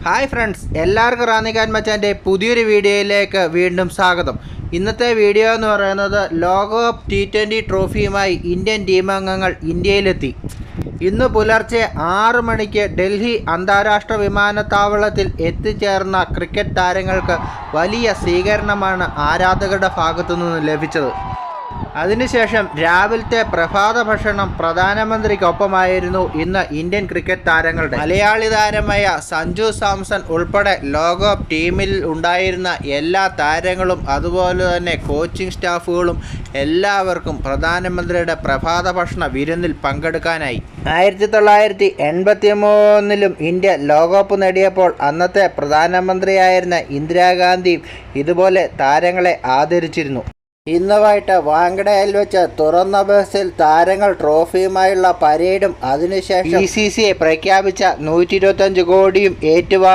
Hi friends, എല്ലാവർക്കും റാന്നിക്കാൻ മച്ചാൻ്റെ പുതിയൊരു വീഡിയോയിലേക്ക് വീണ്ടും സ്വാഗതം. ഇന്നത്തെ വീഡിയോ എന്ന് പറയുന്നത് ലോകകപ്പ് T20 ട്രോഫിയുമായി ഇന്ത്യൻ ടീമംഗങ്ങൾ ഇന്ത്യയിലെത്തി. ഇന്ന് പുലർച്ചെ 6 മണിക്ക് ഡൽഹി അന്താരാഷ്ട്ര വിമാനത്താവളത്തിൽ എത്തിച്ചേർന്ന ക്രിക്കറ്റ് താരങ്ങൾക്ക് വലിയ സ്വീകരണമാണ് ആരാധകരുടെ ഭാഗത്തുനിന്ന് ലഭിച്ചത്. അതിനുശേഷം രാവിലത്തെ പ്രഭാത ഭക്ഷണം പ്രധാനമന്ത്രിക്കൊപ്പമായിരുന്നു ഇന്ന് ഇന്ത്യൻ ക്രിക്കറ്റ് താരങ്ങളുടെ. മലയാളി താരമായ സഞ്ജു സാംസൺ ഉൾപ്പെടെ ലോകകപ്പ് ടീമിൽ ഉണ്ടായിരുന്ന എല്ലാ താരങ്ങളും അതുപോലെ തന്നെ കോച്ചിങ് സ്റ്റാഫുകളും എല്ലാവർക്കും പ്രധാനമന്ത്രിയുടെ പ്രഭാത ഭക്ഷണ വിരുന്നിൽ പങ്കെടുക്കാനായി. 1983 ഇന്ത്യ ലോകകപ്പ് നേടിയപ്പോൾ അന്നത്തെ പ്രധാനമന്ത്രിയായിരുന്ന ഇന്ദിരാഗാന്ധിയും ഇതുപോലെ താരങ്ങളെ ആദരിച്ചിരുന്നു. ഇന്ന് വൈകിട്ട് വാങ്കഡയിൽ വെച്ച് തുറന്ന ബസ്സിൽ താരങ്ങൾ ട്രോഫിയുമായുള്ള പരേഡും അതിനുശേഷം BCCI പ്രഖ്യാപിച്ച 125 കോടിയും ഏറ്റുവാങ്ങും.